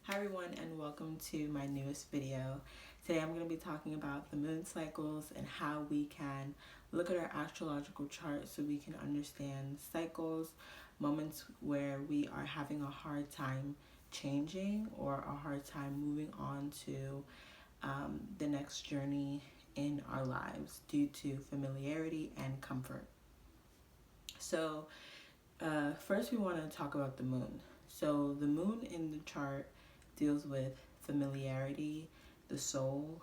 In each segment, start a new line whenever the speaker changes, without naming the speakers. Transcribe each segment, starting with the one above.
Hi everyone and welcome to my newest video. Today I'm going to be talking about the moon cycles and how we can look at our astrological chart so we can understand cycles, moments where we are having a hard time changing or a hard time moving on to the next journey in our lives due to familiarity and comfort. So first we want to talk about the moon. So the moon in the chart deals with familiarity, the soul,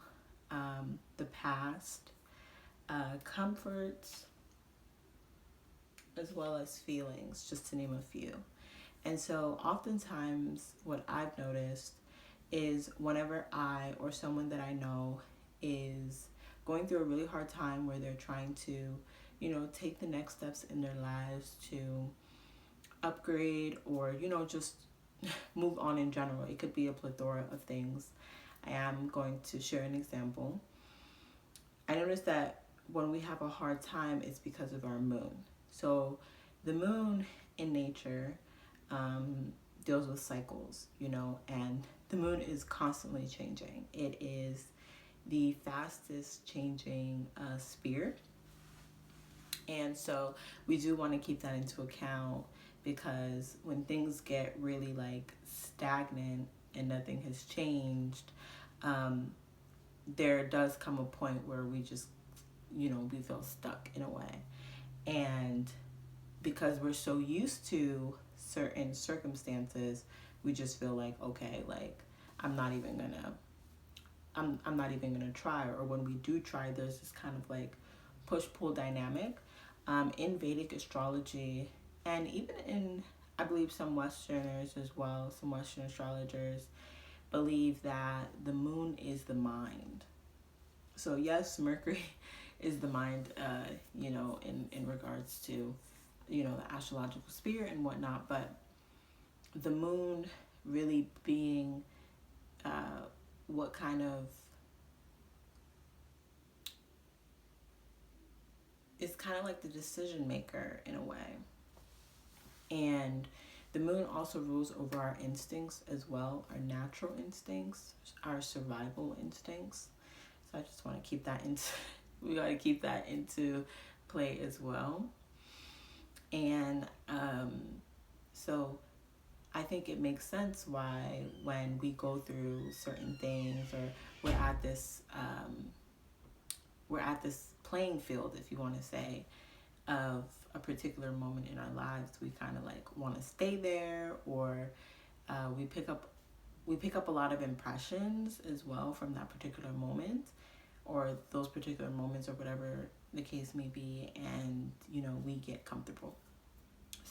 the past, comforts, as well as feelings, just to name a few. And so oftentimes what I've noticed is whenever I or someone that I know is going through a really hard time where they're trying to, take the next steps in their lives to upgrade or, just move on in general. It could be a plethora of things. I am going to share an example. I noticed that when we have a hard time, it's because of our moon. So the moon in nature deals with cycles, and the moon is constantly changing. It is the fastest changing sphere. And so we do want to keep that into account because when things get really like stagnant and nothing has changed, there does come a point where we just, we feel stuck in a way. And because we're so used to certain circumstances, we just feel like, okay, like I'm not even gonna I'm not even gonna try. Or when we do try, there's this kind of like push-pull dynamic. In Vedic astrology, and even in, I believe, some Westerners as well, some Western astrologers believe that the moon is the mind. So yes, Mercury is the mind, in regards to, the astrological sphere and whatnot, but the moon really being what kind of is kind of like the decision maker in a way. And the moon also rules over our instincts as well, our natural instincts, our survival instincts. So I just want to keep that into, we got to keep that into play as well. And so I think it makes sense why when we go through certain things or we're at this playing field, if you want to say, of a particular moment in our lives, we kind of like want to stay there, or we pick up a lot of impressions as well from that particular moment or those particular moments or whatever the case may be, and we get comfortable.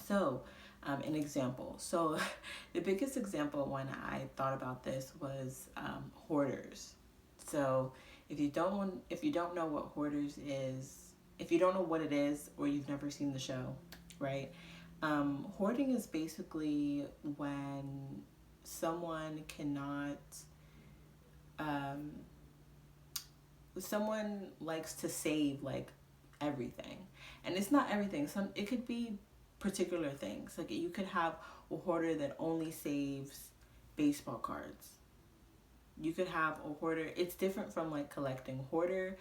So an example. So the biggest example when I thought about this was Hoarders. So if you don't know what Hoarders is, if you don't know what it is, or you've never seen the show, right? Hoarding is basically when someone cannot, um, someone likes to save like everything, and it's not everything. It could be particular things. Like you could have a hoarder that only saves baseball cards. You could have a hoarder. It's different from like collecting. Hoarder,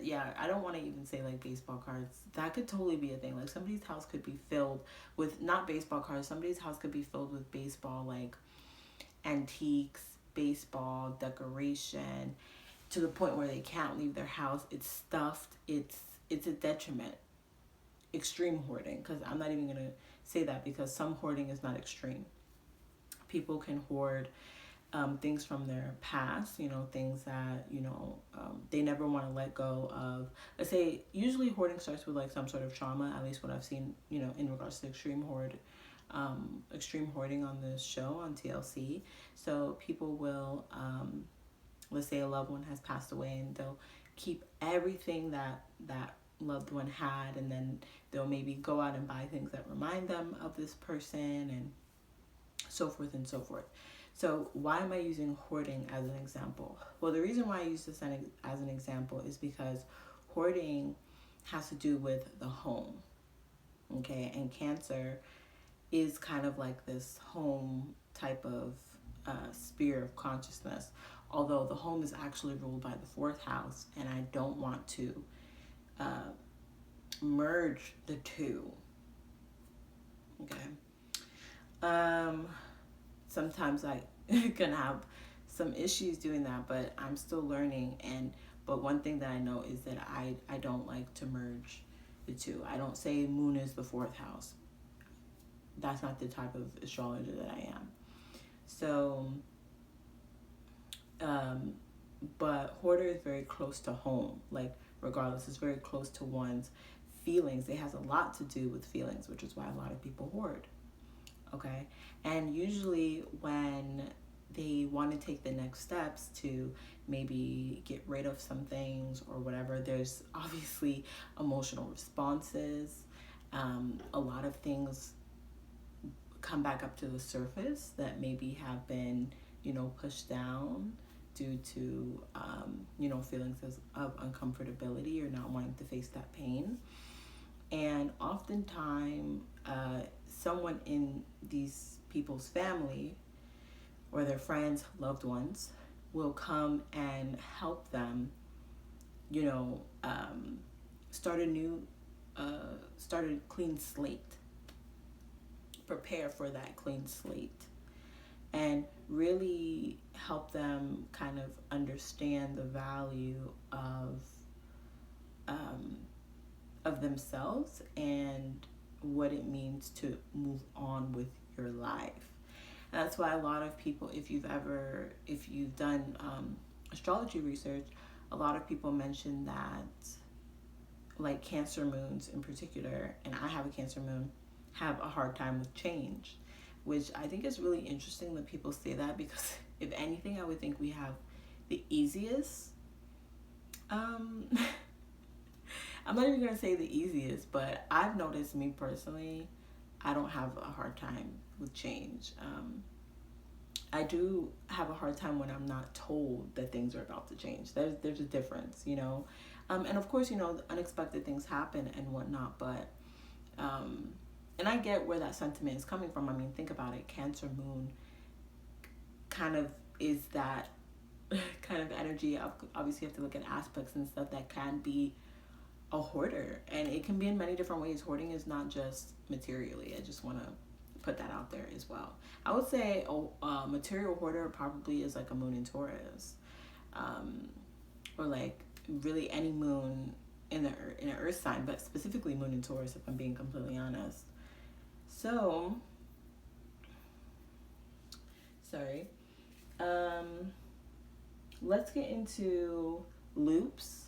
yeah, I don't want to even say like baseball cards. That could totally be a thing. Like somebody's house could be filled with not baseball cards. Somebody's house could be filled with baseball, like antiques, baseball decoration, to the point where they can't leave their house. It's stuffed. It's a detriment. Extreme hoarding, because I'm not even gonna say that, because some hoarding is not extreme. People can hoard things from their past, things that, they never want to let go of. Let's say usually hoarding starts with like some sort of trauma, at least what I've seen, in regards to extreme hoarding on this show on TLC. So people will, let's say a loved one has passed away, and they'll keep everything that loved one had, and then they'll maybe go out and buy things that remind them of this person, and so forth and so forth. So why am I using hoarding as an example? Well, the reason why I use this as an example is because hoarding has to do with the home, okay? And Cancer is kind of like this home type of sphere of consciousness, although the home is actually ruled by the fourth house, and I don't want to uh, merge the two. Okay. Sometimes I can have some issues doing that, but I'm still learning. But one thing that I know is that I don't like to merge the two. I don't say moon is the fourth house. That's not the type of astrologer that I am. So, but hoarder is very close to home. Like, regardless, it's very close to one's feelings. It has a lot to do with feelings, which is why a lot of people hoard. Okay? And usually when they want to take the next steps to maybe get rid of some things or whatever, there's obviously emotional responses. A lot of things come back up to the surface that maybe have been, pushed down due to, feelings of uncomfortability or not wanting to face that pain. And oftentimes, someone in these people's family or their friends, loved ones, will come and help them, start start a clean slate, prepare for that clean slate, and really help them kind of understand the value of themselves and what it means to move on with your life. And that's why a lot of people, if you've done astrology research, a lot of people mention that, like Cancer moons in particular, and I have a Cancer moon, have a hard time with change, which I think is really interesting that people say that, because if anything, I would think we have the easiest. I'm not even going to say the easiest, but I've noticed, me personally, I don't have a hard time with change. I do have a hard time when I'm not told that things are about to change. There's a difference, and of course, unexpected things happen and whatnot, but and I get where that sentiment is coming from. I mean, think about it. Cancer moon kind of is that kind of energy. Obviously, you have to look at aspects and stuff that can be a hoarder, and it can be in many different ways. Hoarding is not just materially. I just want to put that out there as well. I would say a material hoarder probably is like a moon in Taurus, or like really any moon in an earth sign, but specifically moon in Taurus, if I'm being completely honest. So, sorry. Let's get into loops.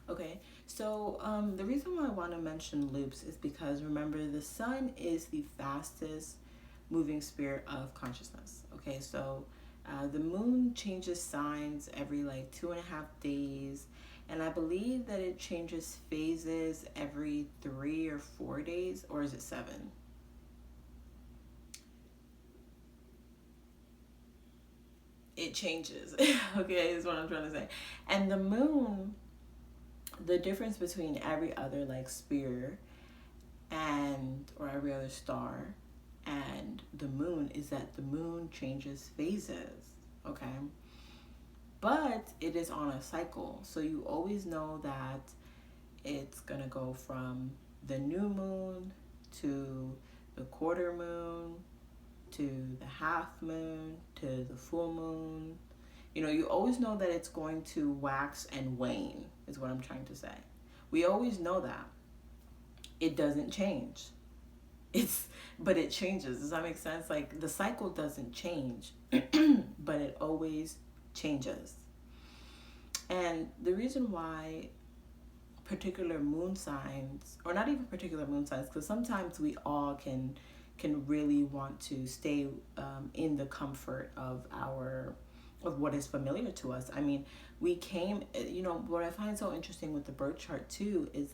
Okay, so the reason why I want to mention loops is because, remember, the sun is the fastest moving sphere of consciousness. Okay, so the moon changes signs every like 2.5 days, and I believe that it changes phases every 3 or 4 days, or is it 7? It changes. Okay, is what I'm trying to say. And the moon, the difference between every other like sphere or every other star and the moon is that the moon changes phases. Okay, but it is on a cycle, so you always know that it's gonna go from the new moon to the quarter moon to the half moon to the full moon. You always know that it's going to wax and wane, is what I'm trying to say. We always know that. It doesn't change. But it changes. Does that make sense? Like, the cycle doesn't change, but it always changes. And the reason why particular moon signs, or not even particular moon signs, because sometimes we all can really want to stay in the comfort of what is familiar to us. I mean, what I find so interesting with the birth chart too is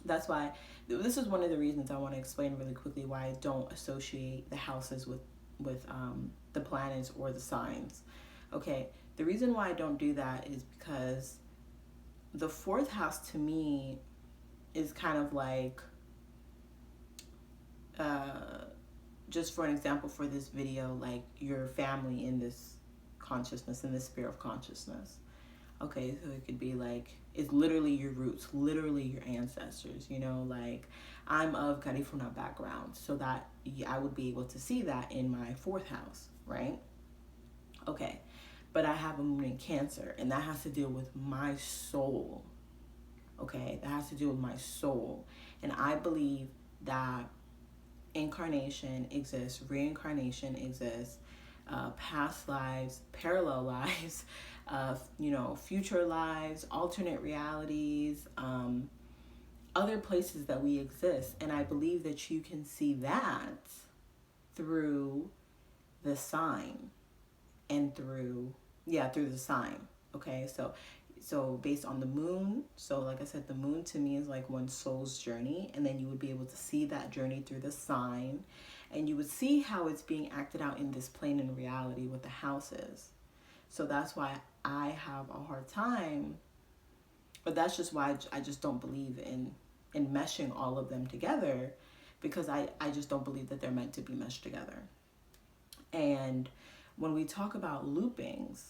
that's why this is one of the reasons I want to explain really quickly why I don't associate the houses with the planets or the signs. Okay, the reason why I don't do that is because the fourth house to me is kind of like just for an example for this video, like your family in this consciousness, in this sphere of consciousness. Okay, so it could be like, it's literally your roots, literally your ancestors, you know, like I'm of Garifuna background, so that I would be able to see that in my fourth house, right? Okay, but I have a moon in Cancer, and that has to deal with my soul, okay? That has to do with my soul. And I believe that incarnation exists, reincarnation exists, past lives, parallel lives, future lives, alternate realities, other places that we exist. And I believe that you can see that through the sign and through the sign. Okay, so based on the moon, so like I said, the moon to me is like one's soul's journey, and then you would be able to see that journey through the sign, and you would see how it's being acted out in this plane in reality with the houses. So that's why I have a hard time, but that's just why I just don't believe in meshing all of them together, because I just don't believe that they're meant to be meshed together. And when we talk about loopings,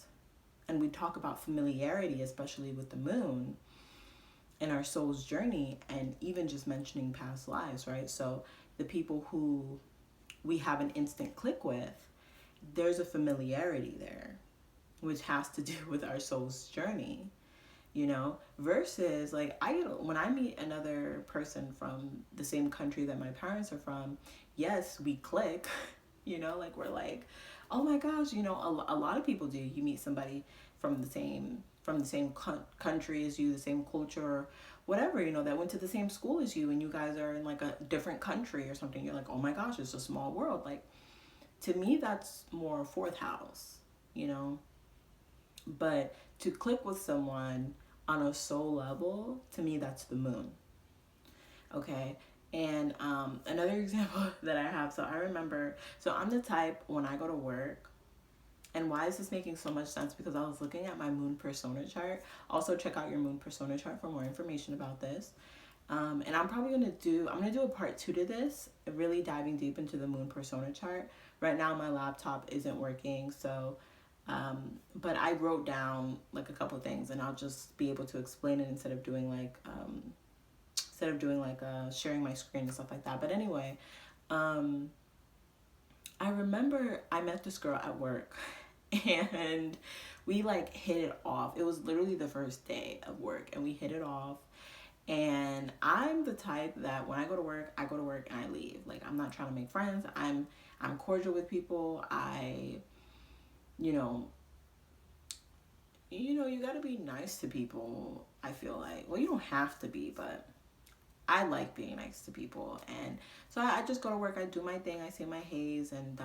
and we talk about familiarity, especially with the moon and our soul's journey, and even just mentioning past lives, right? So the people who we have an instant click with, there's a familiarity there, which has to do with our soul's journey, you know, versus like when I meet another person from the same country that my parents are from, yes, we click, you know, like we're like, oh my gosh, you know, a lot of people do. You meet somebody from the same country as you, the same culture, whatever, you know, that went to the same school as you, and you guys are in like a different country or something. You're like, oh my gosh, it's a small world. Like, to me, that's more fourth house, you know. But to click with someone on a soul level, to me, that's the moon. Okay. And another example that I have, so I remember, so I'm the type, when I go to work, and why is this making so much sense? Because I was looking at my moon persona chart. Also, check out your moon persona chart for more information about this. And I'm gonna do a part 2 to this, really diving deep into the moon persona chart. Right now, my laptop isn't working, so but I wrote down like a couple of things, and I'll just be able to explain it instead of doing like sharing my screen and stuff like that. But anyway, I remember I met this girl at work, and we like hit it off. It was literally the first day of work, and we hit it off. And I'm the type that when I go to work and I leave. Like, I'm not trying to make friends. I'm cordial with people. You know, you got to be nice to people, I feel like. Well, you don't have to be, but I like being nice to people. And so I just go to work, I do my thing, I say my haze, and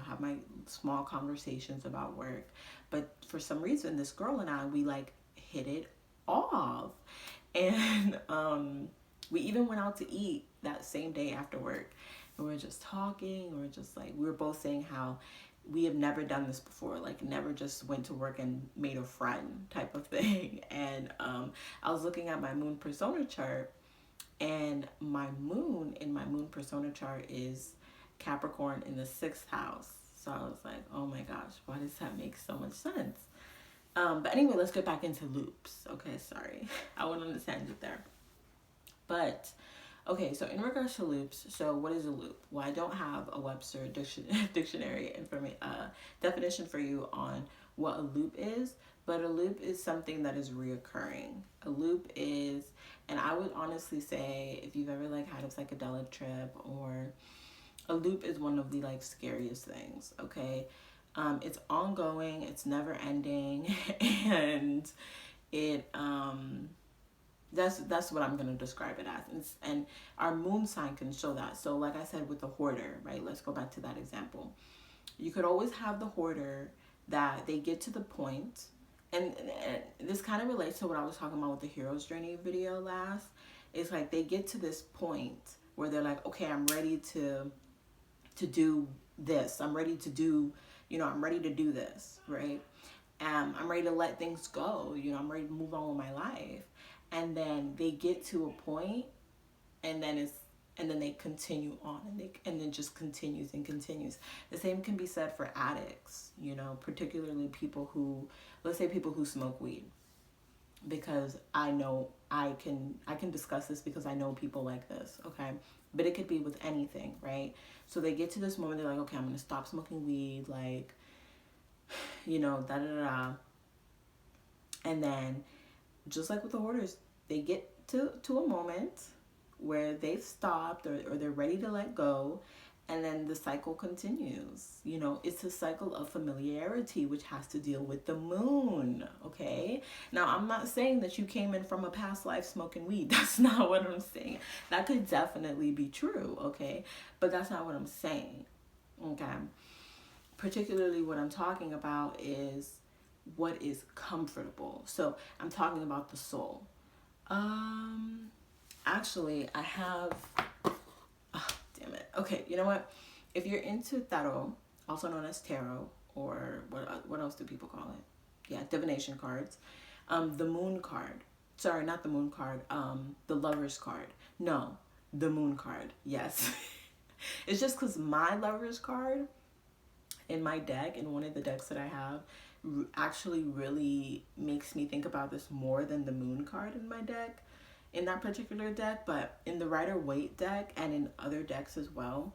have my small conversations about work. But for some reason, this girl and I, we like hit it off. And we even went out to eat that same day after work. And we were just talking, we were both saying how we have never done this before, like never just went to work and made a friend type of thing. And I was looking at my moon persona chart, and my moon persona chart is Capricorn in the 6th house. So I was like, oh my gosh, why does that make so much sense? But anyway, let's get back into loops. Okay, sorry. I went on a tangent there. But, okay, so in regards to loops, so what is a loop? Well, I don't have a Webster dictionary definition for you on what a loop is, but a loop is something that is reoccurring. A loop is, and I would honestly say, if you've ever like had a psychedelic trip, or a loop is one of the like scariest things, okay? It's ongoing, it's never ending, and it that's what I'm gonna describe it as. And our moon sign can show that. So like I said with the hoarder, right? Let's go back to that example. You could always have the hoarder that they get to the point, and this kind of relates to what I was talking about with the hero's journey video last. It's like they get to this point where they're like, okay, I'm ready to do this. I'm ready to do, I'm ready to do this, right? I'm ready to let things go. I'm ready to move on with my life. And then they get to a point, and then and then they continue on, and it just continues and continues. The same can be said for addicts, you know, particularly people who, let's say people who smoke weed, because I know I can discuss this because I know people like this, okay? But it could be with anything, right? So they get to this moment, they're like, okay, I'm gonna stop smoking weed, like, you know, da da da da. And then, just like with the hoarders, they get to a moment where they've stopped, or they're ready to let go, and then the cycle continues. You know, it's a cycle of familiarity, which has to deal with the moon, okay? Now, I'm not saying that you came in from a past life smoking weed. That's not what I'm saying. That could definitely be true, okay? But that's not what I'm saying, okay? Particularly what I'm talking about is what is comfortable. So I'm talking about the soul. Actually, I have, oh, damn it. Okay, you know what? If you're into tarot, also known as tarot, or what else do people call it? Yeah, divination cards. The moon card. Sorry, not the moon card. The lover's card. No, the moon card. Yes. It's just because my lover's card in my deck, in one of the decks that I have, actually really makes me think about this more than the moon card in my deck, in that particular deck. But in the Rider-Waite deck and in other decks as well,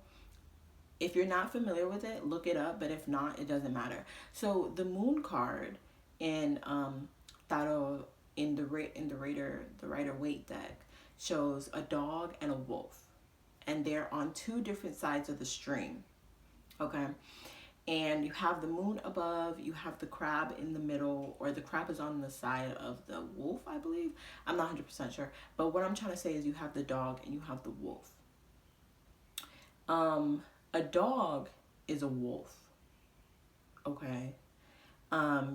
if you're not familiar with it, look it up, but if not, it doesn't matter. So the moon card in tarot, in the Rider-Waite deck, shows a dog and a wolf, and they're on two different sides of the stream, okay? And you have the moon above, you have the crab in the middle, or the crab is on the side of the wolf, I believe. I'm not 100% sure. But what I'm trying to say is you have the dog and you have the wolf. A dog is a wolf, okay?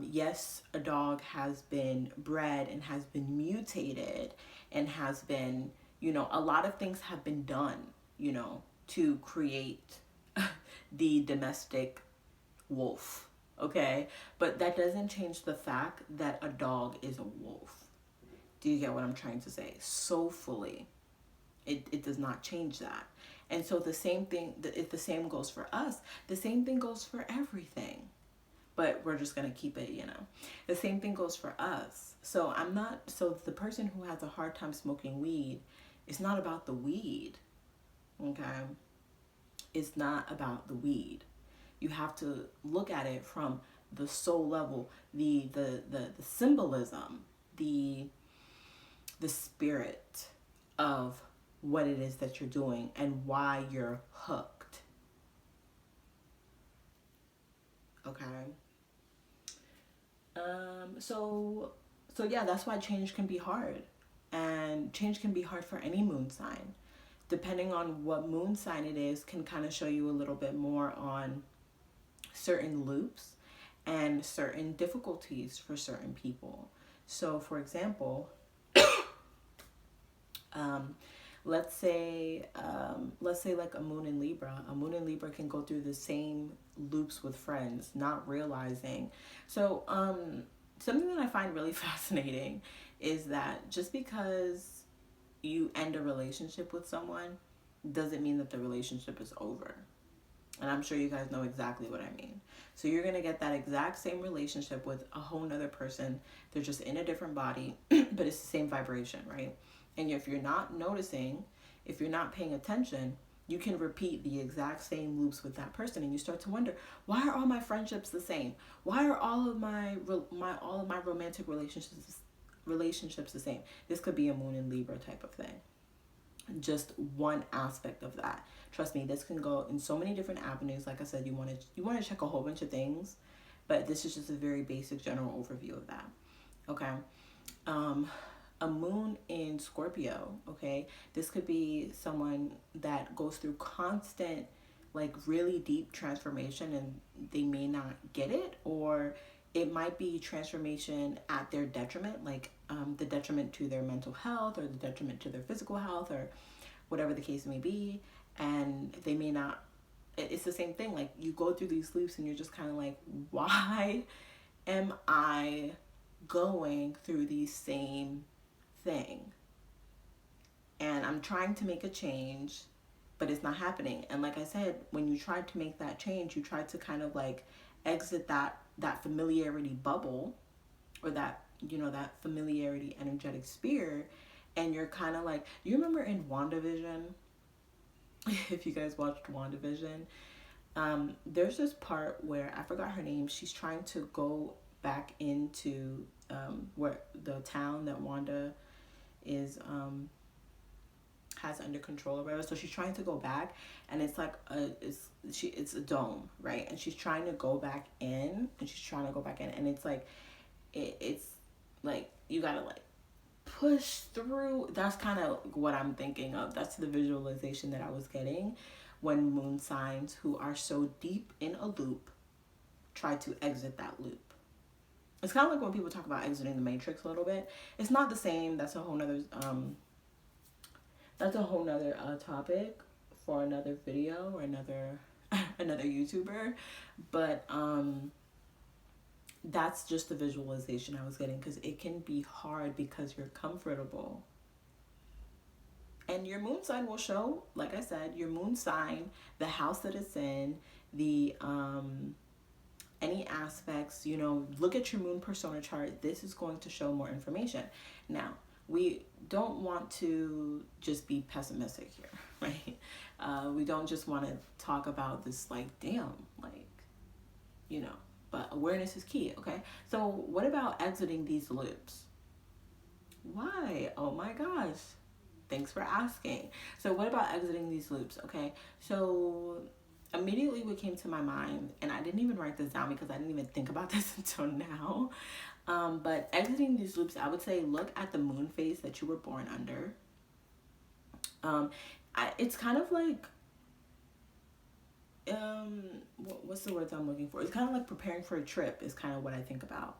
Yes, a dog has been bred and has been mutated and has been, you know, a lot of things have been done, you know, to create the domestic wolf, okay? But that doesn't change the fact that a dog is a wolf. Do you get what I'm trying to say? Soulfully, it does not change that. And so the same thing, if the same goes for us, the same thing goes for everything. But we're just gonna keep it, you know. The same thing goes for us. So the person who has a hard time smoking weed, it's not about the weed, okay? It's not about the weed. You have to look at it from the soul level, the symbolism, the spirit of what it is that you're doing and why you're hooked. Okay. So yeah, that's why change can be hard. And change can be hard for any moon sign. Depending on what moon sign it is, can kind of show you a little bit more on certain loops and certain difficulties for certain people. So for example, let's say like a moon in Libra can go through the same loops with friends, not realizing. So something that I find really fascinating is that just because you end a relationship with someone doesn't mean that the relationship is over. And I'm sure you guys know exactly what I mean. So you're going to get that exact same relationship with a whole nother person. They're just in a different body, but it's the same vibration, right? And if you're not noticing, if you're not paying attention, you can repeat the exact same loops with that person, and you start to wonder, why are all my friendships the same? Why are all of my romantic relationships the same? This could be a moon in Libra type of thing. Just one aspect of that. Trust me, this can go in so many different avenues. Like I said, you want to check a whole bunch of things, but this is just a very basic general overview of that. Okay. A moon in Scorpio, okay? This could be someone that goes through constant, like really deep transformation, and they may not get it, or it might be transformation at their detriment, like the detriment to their mental health or the detriment to their physical health or whatever the case may be. And they may not, it's the same thing. Like you go through these loops and you're just kind of like, why am I going through the same thing? And I'm trying to make a change, but it's not happening. And like I said, when you tried to make that change, you tried to kind of like exit that familiarity bubble, or that, that familiarity energetic sphere. And you're kind of like, you remember in WandaVision, if you guys watched WandaVision, there's this part where, I forgot her name, she's trying to go back into where the town that Wanda is has under control or whatever. So she's trying to go back, and it's like it's a dome, right? And she's trying to go back in, and it's like it's like you gotta like push through. That's kind of what I'm thinking of. That's the visualization that I was getting when moon signs who are so deep in a loop try to exit that loop. It's kind of like when people talk about exiting the matrix a little bit. It's not the same. That's a whole nother topic for another video or another YouTuber. But that's just the visualization I was getting, because it can be hard because you're comfortable. And your moon sign will show, like I said, your moon sign, the house that it's in, the any aspects, look at your moon persona chart. This is going to show more information. Now, we don't want to just be pessimistic here, right? We don't just want to talk about this like, damn, like, but awareness is key, okay? So what about exiting these loops? Why? Oh my gosh. Thanks for asking. So what about exiting these loops, okay? So immediately what came to my mind, and I didn't even write this down because I didn't even think about this until now, but exiting these loops, I would say look at the moon phase that you were born under. It's kind of like, what's the words I'm looking for? It's kind of like preparing for a trip is kind of what I think about.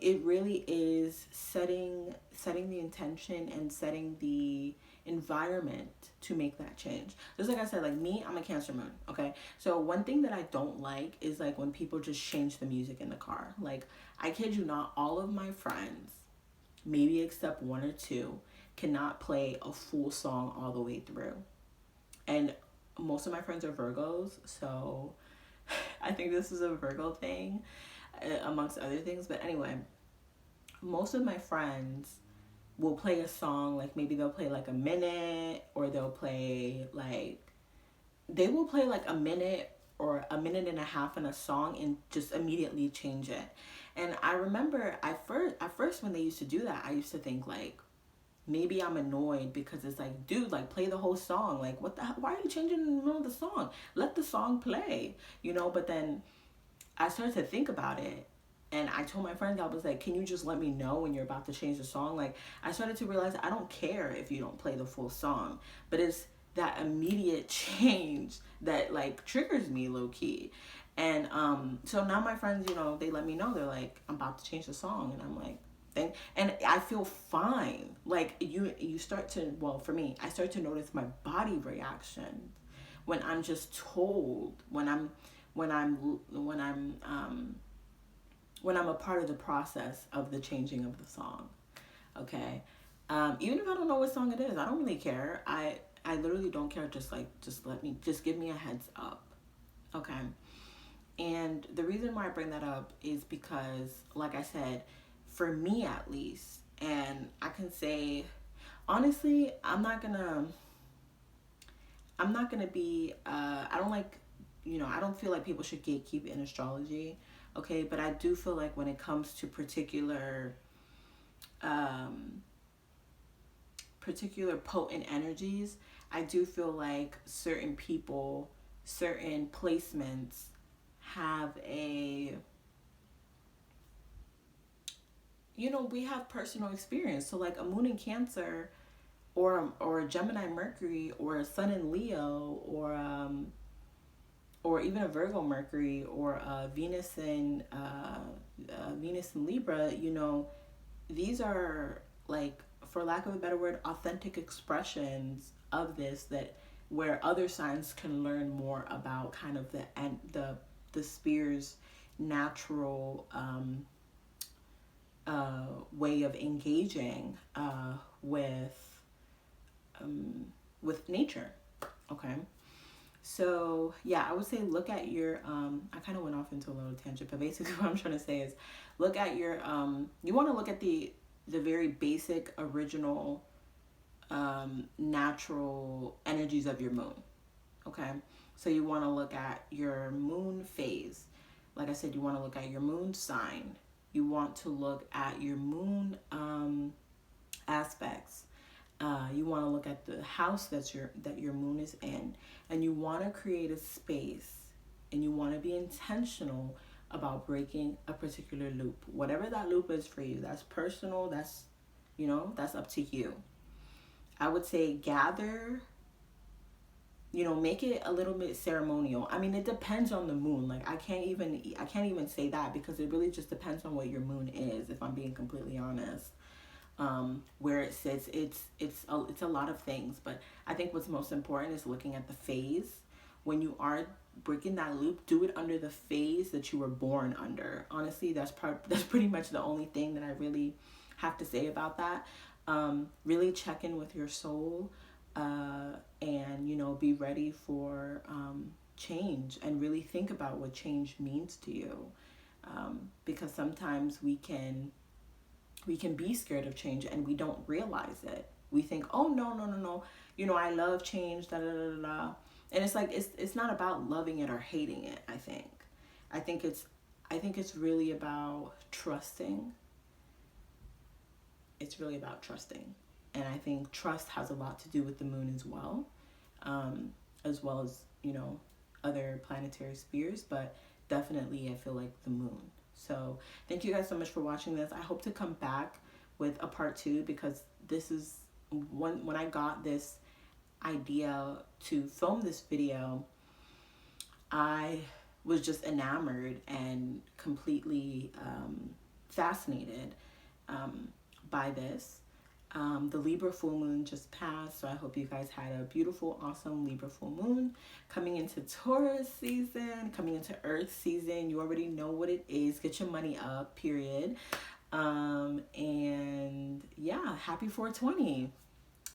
It really is setting the intention and setting the environment to make that change. Just like I said, like me, I'm a Cancer moon, okay? So one thing that I don't like is like when people just change the music in the car. Like, I kid you not, all of my friends, maybe except one or two, cannot play a full song all the way through. And most of my friends are Virgos, so I think this is a Virgo thing, amongst other things. But anyway, most of my friends will play a song, like maybe they'll play like a minute, or they will play like a minute or a minute and a half in a song and just immediately change it. And I remember at first when they used to do that, I used to think like, maybe I'm annoyed because it's like, dude, like play the whole song. Like, what the hell? Why are you changing in the middle of the song? Let the song play, But then I started to think about it, and I told my friend, I was like, can you just let me know when you're about to change the song? Like, I started to realize I don't care if you don't play the full song, but it's that immediate change that like triggers me low key. And so now my friends, they let me know. They're like, I'm about to change the song, and I'm like, and I feel fine. Like you start to, well, for me, I start to notice my body reaction when I'm just told, when I'm a part of the process of the changing of the song. Okay. Even if I don't know what song it is, I don't really care. I literally don't care. Just give me a heads up. Okay. And the reason why I bring that up is because, like I said, for me at least, and I can say, honestly, I'm not gonna be, I don't like, I don't feel like people should gatekeep in astrology, okay? But I do feel like when it comes to particular potent energies, I do feel like certain people, certain placements have a, we have personal experience. So like a moon in Cancer, or a Gemini Mercury, or a Sun in Leo, or even a Virgo Mercury, or a Venus in Libra, these are like, for lack of a better word, authentic expressions of this, that where other signs can learn more about kind of the sphere's natural way of engaging with nature. Okay. So yeah, I would say look at your I kind of went off into a little tangent, but basically what I'm trying to say is look at your you want to look at the very basic original natural energies of your moon. Okay? So you want to look at your moon phase. Like I said, you want to look at your moon sign. You want to look at your moon aspects. You want to look at the house that your moon is in, and you want to create a space, and you want to be intentional about breaking a particular loop. Whatever that loop is for you, that's personal. That's that's up to you. I would say gather. Make it a little bit ceremonial. I mean, it depends on the moon. Like I can't even say that because it really just depends on what your moon is. If I'm being completely honest. Where it sits, it's a lot of things, but I think what's most important is looking at the phase. When you are breaking that loop, do it under the phase that you were born under. Honestly, that's pretty much the only thing that I really have to say about that. Really check in with your soul, and be ready for change, and really think about what change means to you, because sometimes we can be scared of change and we don't realize it. We think, oh no, no, no, no, I love change, da da da da da. And it's like it's not about loving it or hating it, I think. I think it's really about trusting. It's really about trusting. And I think trust has a lot to do with the moon as well as, other planetary spheres, but definitely I feel like the moon. So thank you guys so much for watching this. I hope to come back with a part 2, because this is when I got this idea to film this video, I was just enamored and completely fascinated by this. The Libra full moon just passed, so I hope you guys had a beautiful, awesome Libra full moon. Coming into Taurus season, coming into Earth season, you already know what it is. Get your money up, period. And yeah, happy 420.